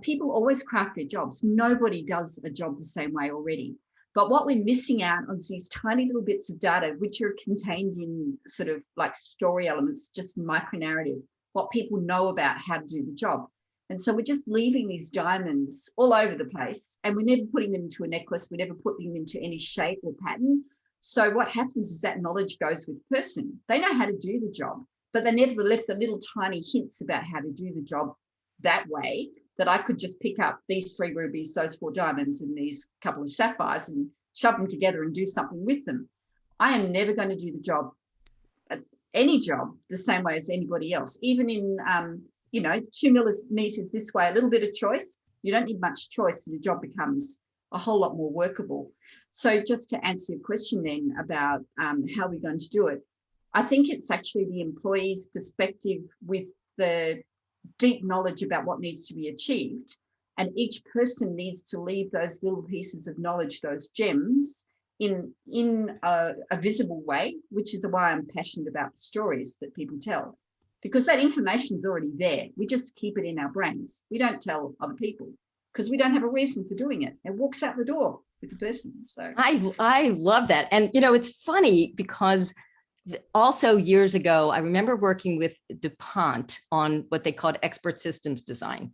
People always craft their jobs. Nobody does a job the same way already. But what we're missing out on is these tiny little bits of data, which are contained in sort of like story elements, just micro narrative, what people know about how to do the job. And so we're just leaving these diamonds all over the place, and we're never putting them into a necklace. We never put them into any shape or pattern. So what happens is that knowledge goes with the person. They know how to do the job, but they never left the little tiny hints about how to do the job that way, that I could just pick up these 3 rubies, those 4 diamonds, and these couple of sapphires and shove them together and do something with them. I am never going to do the job, any job, the same way as anybody else. Even in, 2 millimeters this way, a little bit of choice. You don't need much choice, and the job becomes a whole lot more workable. So just to answer your question then about how we're going to do it, I think it's actually the employee's perspective with the deep knowledge about what needs to be achieved. And each person needs to leave those little pieces of knowledge, those gems, in a visible way, which is why I'm passionate about the stories that people tell. Because that information is already there. We just keep it in our brains. We don't tell other people because we don't have a reason for doing it. It walks out the door with the person. So I love that. And, it's funny because also years ago, I remember working with DuPont on what they called expert systems design.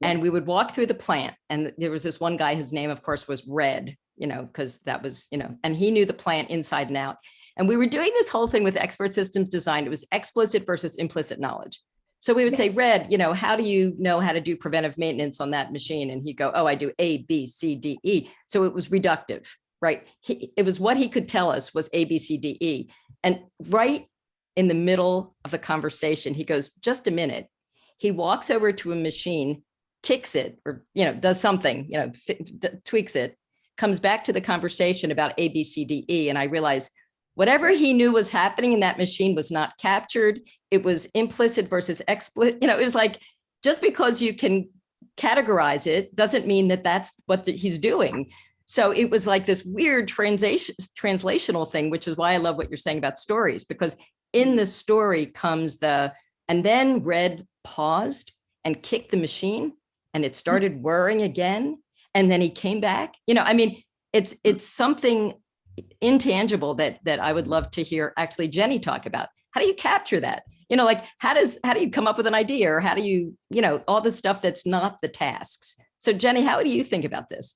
And we would walk through the plant, and there was this one guy, his name, of course, was Red, because that was, and he knew the plant inside and out. And we were doing this whole thing with expert systems design. It was explicit versus implicit knowledge. So we would say, Red, how do you know how to do preventive maintenance on that machine? And he'd go, oh, I do A, B, C, D, E. So it was reductive, right? It was what he could tell us was A, B, C, D, E. And right in the middle of the conversation, he goes, just a minute. He walks over to a machine, kicks it, or, does something, tweaks it, comes back to the conversation about A, B, C, D, E. And I realized whatever he knew was happening in that machine was not captured. It was implicit versus explicit. It was like, just because you can categorize it doesn't mean that that's what he's doing. So it was like this weird translational thing, which is why I love what you're saying about stories, because in the story comes and then Red paused and kicked the machine and it started whirring again. And then he came back, it's something intangible that I would love to hear actually Jenny talk about. How do you capture that? How do you come up with an idea, or how do you, all the stuff that's not the tasks? So Jenny, how do you think about this?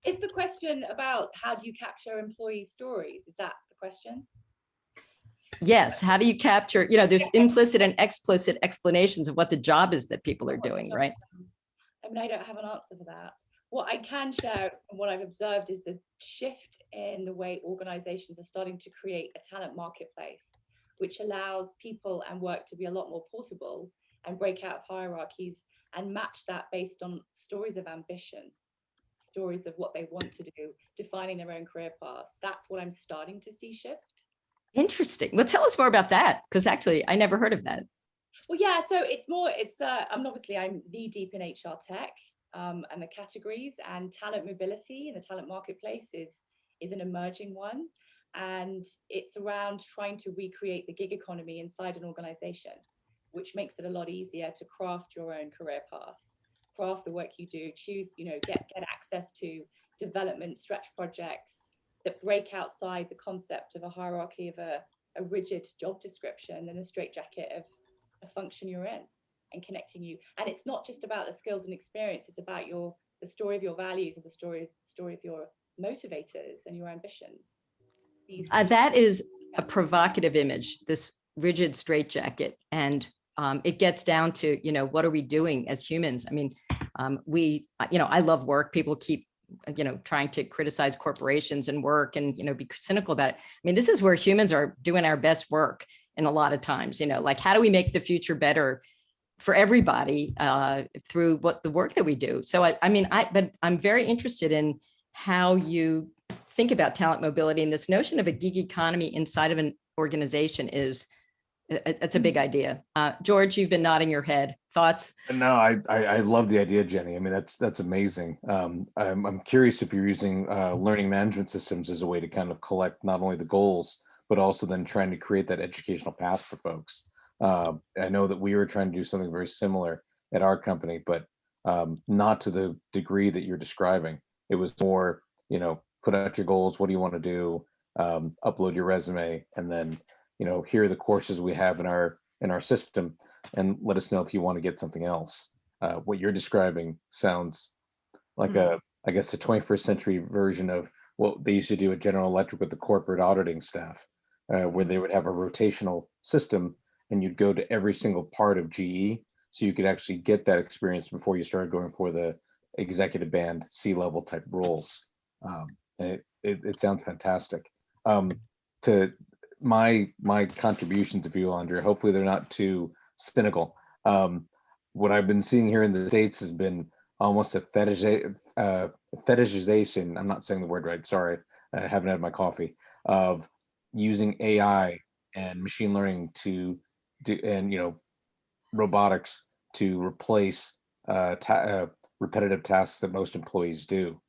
Is the question about how do you capture employee stories? Is that the question? Yes. How do you capture, there's implicit and explicit explanations of what the job is that people are doing, right? I don't have an answer for that. What I can share and what I've observed is the shift in the way organizations are starting to create a talent marketplace, which allows people and work to be a lot more portable and break out of hierarchies and match that based on stories of ambition, stories of what they want to do, defining their own career paths. That's what I'm starting to see shift. Interesting. Well, tell us more about that, because actually I never heard of that. Well, yeah, so I'm knee deep in HR tech. And the categories, and talent mobility in the talent marketplace is an emerging one. And it's around trying to recreate the gig economy inside an organization, which makes it a lot easier to craft your own career path, craft the work you do, choose, get access to development stretch projects that break outside the concept of a hierarchy of a rigid job description and a straitjacket of a function you're in, and connecting you. And it's not just about the skills and experience, it's about the story of your values and the story of your motivators and your ambitions. That is a provocative image, this rigid straitjacket. And it gets down to, what are we doing as humans? I mean, I love work. People keep, trying to criticize corporations and work and, be cynical about it. I mean, this is where humans are doing our best work in a lot of times, like, how do we make the future better for everybody through the work that we do? So but I'm very interested in how you think about talent mobility, and this notion of a gig economy inside of an organization it's a big idea. George, you've been nodding your head. Thoughts? No, I love the idea, Jenny. I mean, that's amazing. I'm curious if you're using learning management systems as a way to kind of collect not only the goals, but also then trying to create that educational path for folks. I know that we were trying to do something very similar at our company, but not to the degree that you're describing. It was more, put out your goals. What do you want to do? Upload your resume, and then, here are the courses we have in our system, and let us know if you want to get something else. What you're describing sounds like I guess the 21st century version of what they used to do at General Electric with the corporate auditing staff, where they would have a rotational system and you'd go to every single part of GE so you could actually get that experience before you started going for the executive band C-level type roles. And it sounds fantastic. To my contributions, if you will, Andrea, hopefully they're not too cynical. What I've been seeing here in the States has been almost a fetishization, I'm not saying the word right, sorry, I haven't had my coffee, of using AI and machine learning to do, and robotics to replace repetitive tasks that most employees do.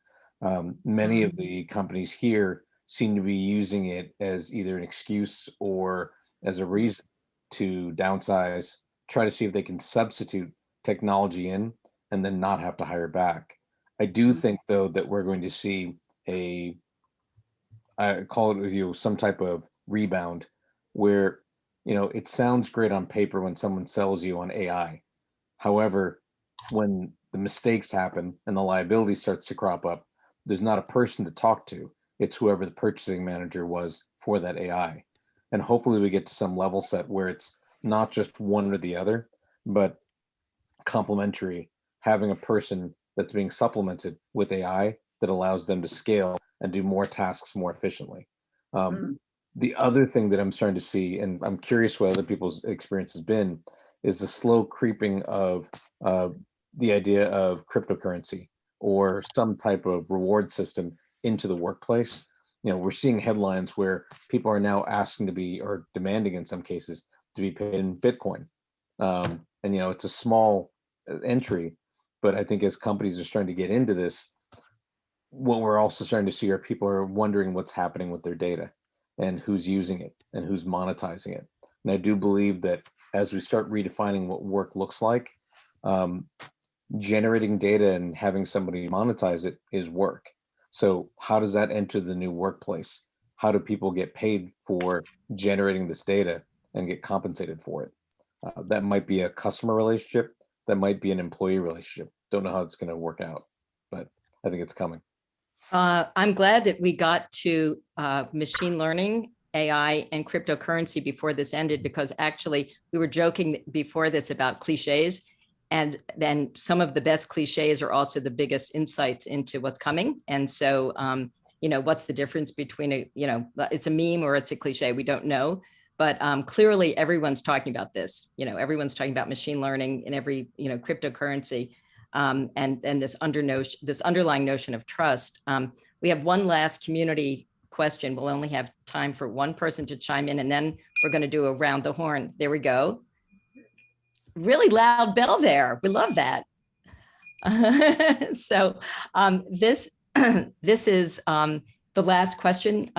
Many of the companies here seem to be using it as either an excuse or as a reason to downsize, try to see if they can substitute technology in and then not have to hire back. I do think, though, that we're going to see I call it some type of rebound where, it sounds great on paper when someone sells you on AI. However, when the mistakes happen and the liability starts to crop up, there's not a person to talk to. It's whoever the purchasing manager was for that AI. And hopefully we get to some level set where it's not just one or the other, but complementary, having a person that's being supplemented with AI that allows them to scale and do more tasks more efficiently. The other thing that I'm starting to see, and I'm curious what other people's experience has been, is the slow creeping of the idea of cryptocurrency or some type of reward system into the workplace. We're seeing headlines where people are now asking to be, or demanding in some cases, to be paid in Bitcoin. And it's a small entry, but I think as companies are starting to get into this, what we're also starting to see are people are wondering what's happening with their data and who's using it and who's monetizing it. And I do believe that as we start redefining what work looks like, generating data and having somebody monetize it is work. So how does that enter the new workplace? How do people get paid for generating this data and get compensated for it? That might be a customer relationship. That might be an employee relationship. Don't know how it's going to work out, but I think it's coming. I'm glad that we got to machine learning, AI, and cryptocurrency before this ended, because actually we were joking before this about cliches. And then some of the best cliches are also the biggest insights into what's coming. And so, what's the difference between it's a meme or it's a cliche? We don't know. But clearly everyone's talking about this. Everyone's talking about machine learning and every, cryptocurrency. And this underlying notion of trust. We have one last community question. We'll only have time for one person to chime in, and then we're going to do a round the horn. There we go. Really loud bell there. We love that. So this is the last question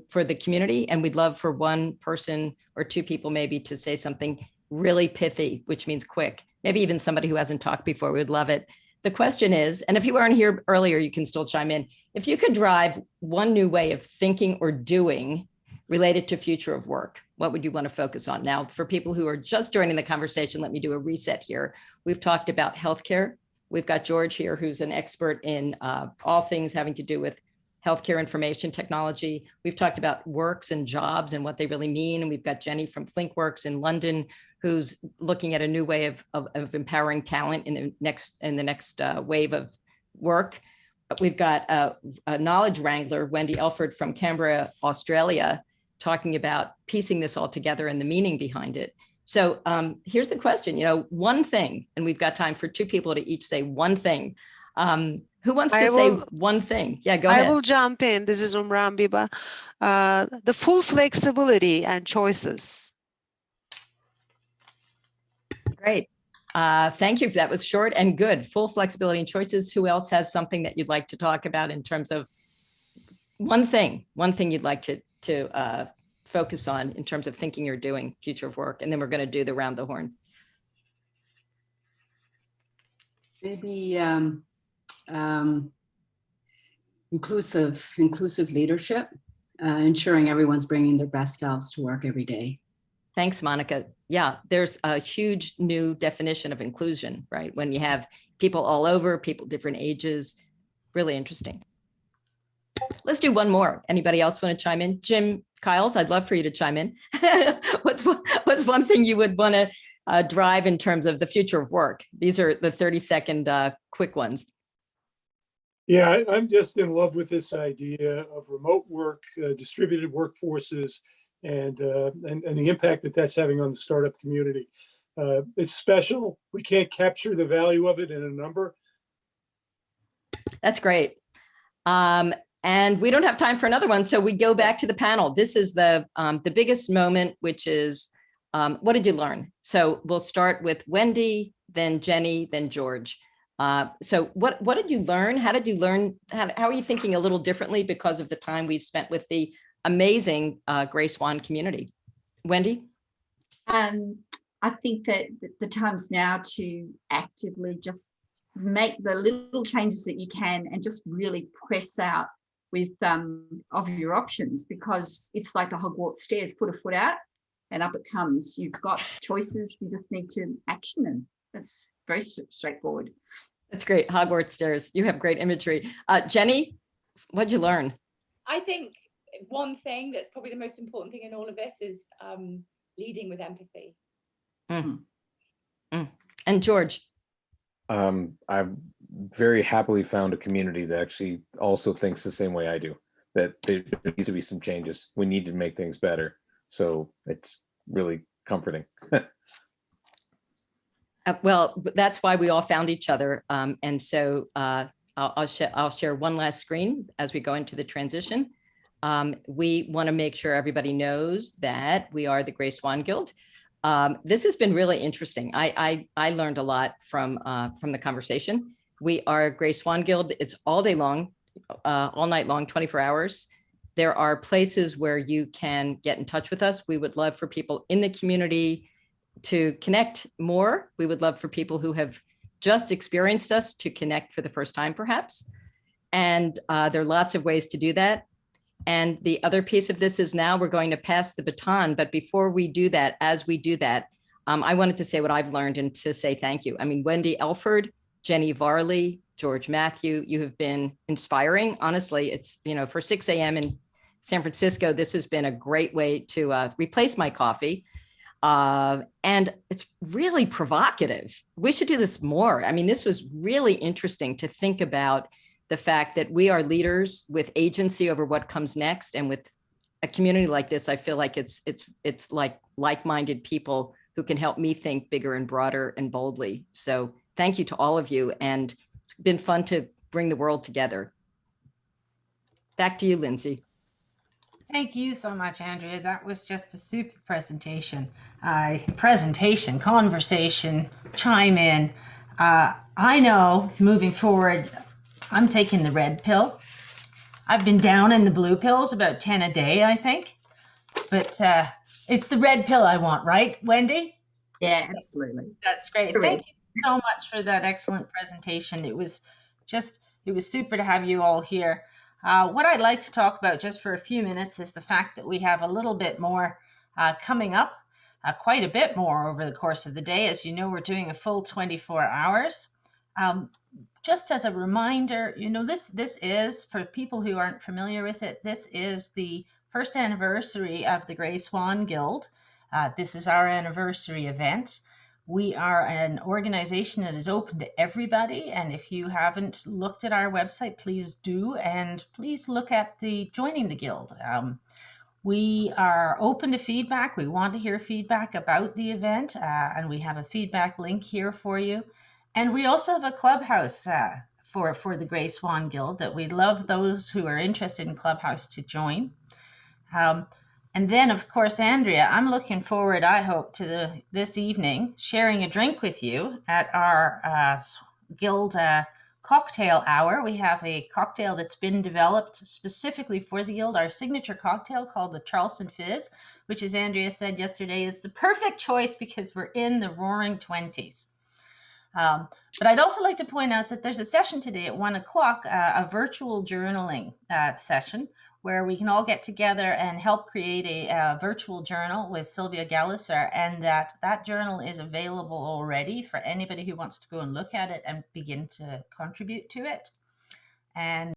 for the community, and we'd love for one person or two people maybe to say something really pithy, which means quick. Maybe even somebody who hasn't talked before, we'd love it. The question is, and if you weren't here earlier, you can still chime in. If you could drive one new way of thinking or doing related to future of work, what would you want to focus on? Now, for people who are just joining the conversation, let me do a reset here. We've talked about healthcare. We've got George here, who's an expert in all things having to do with healthcare information technology. We've talked about works and jobs and what they really mean. And we've got Jenny from ThinkWorks in London, who's looking at a new way of empowering talent in the next wave of work. We've got a knowledge wrangler, Wendy Elford from Canberra, Australia, talking about piecing this all together and the meaning behind it. So here's the question, one thing, and we've got time for two people to each say one thing. Who wants to say one thing? Yeah, go ahead. I will jump in. This is Umran Biba. The full flexibility and choices. Great. Thank you. That was short and good. Full flexibility and choices. Who else has something that you'd like to talk about in terms of one thing you'd like to focus on in terms of thinking or doing future of work? And then we're going to do the round the horn. Maybe inclusive leadership, ensuring everyone's bringing their best selves to work every day. Thanks, Monica. Yeah, there's a huge new definition of inclusion, right? When you have people all over, people different ages, really interesting. Let's do one more. Anybody else want to chime in? Jim Kyles, I'd love for you to chime in. What's one thing you would want to drive in terms of the future of work? These are the 30-second quick ones. Yeah, I'm just in love with this idea of remote work, distributed workforces, and the impact that that's having on the startup community. It's special. We can't capture the value of it in a number. That's great. And we don't have time for another one, so we go back to the panel. This is the biggest moment, which is what did you learn? So we'll start with Wendy, then Jenny, then George. So what did you learn? How did you learn? How are you thinking a little differently because of the time we've spent with the amazing Gray Swan community? Wendy? I think that the time's now to actively just make the little changes that you can and just really press out with of your options, because it's like the Hogwarts stairs, put a foot out and up it comes. You've got choices, you just need to action them. That's very straightforward. That's great. Hogwarts stairs. You have great imagery. Jenny, what'd you learn? I think one thing that's probably the most important thing in all of this is leading with empathy. And George? I've very happily found a community that actually also thinks the same way I do, that there needs to be some changes. We need to make things better. So it's really comforting. Well, that's why we all found each other. And so I'll share one last screen as we go into the transition. We want to make sure everybody knows that we are the Gray Swan Guild. This has been really interesting. I learned a lot from the conversation. We are Gray Swan Guild. It's all day long, all night long, 24 hours. There are places where you can get in touch with us. We would love for people in the community to connect more. We would love for people who have just experienced us to connect for the first time, perhaps. And there are lots of ways to do that. And the other piece of this is now we're going to pass the baton. But before we do that, as we do that, I wanted to say what I've learned and to say thank you. I mean, Wendy Elford, Jenny Varley, George Mathew, you have been inspiring. Honestly, it's, for 6 a.m. in San Francisco, this has been a great way to replace my coffee. And it's really provocative. We should do this more. I mean, this was really interesting to think about the fact that we are leaders with agency over what comes next. And with a community like this, I feel like it's like like-minded people who can help me think bigger and broader and boldly. So thank you to all of you. And it's been fun to bring the world together. Back to you, Lindsay. Thank you so much, Andrea. That was just a super presentation. Conversation, chime in. I know moving forward, I'm taking the red pill. I've been down in the blue pills, about 10 a day, I think. But it's the red pill I want, right, Wendy? Yeah, absolutely. That's great. Thank you so much for that excellent presentation. It was super to have you all here. What I'd like to talk about just for a few minutes is the fact that we have a little bit more coming up, quite a bit more over the course of the day. As you know, we're doing a full 24 hours. Just as a reminder, this is, for people who aren't familiar with it, this is the first anniversary of the Gray Swan Guild. This is our anniversary event. We are an organization that is open to everybody. And if you haven't looked at our website, please do. And please look at joining the Guild. We are open to feedback. We want to hear feedback about the event. And we have a feedback link here for you. And we also have a clubhouse for the Gray Swan Guild that we'd love those who are interested in Clubhouse to join. And then, of course, Andrea, I'm looking forward, I hope, to this evening sharing a drink with you at our Guild cocktail hour. We have a cocktail that's been developed specifically for the Guild, our signature cocktail called the Charleston Fizz, which, as Andrea said yesterday, is the perfect choice because we're in the roaring 20s. But I'd also like to point out that there's a session today at 1 o'clock, a virtual journaling session, where we can all get together and help create a virtual journal with Sylvia Galliser, and that journal is available already for anybody who wants to go and look at it and begin to contribute to it. And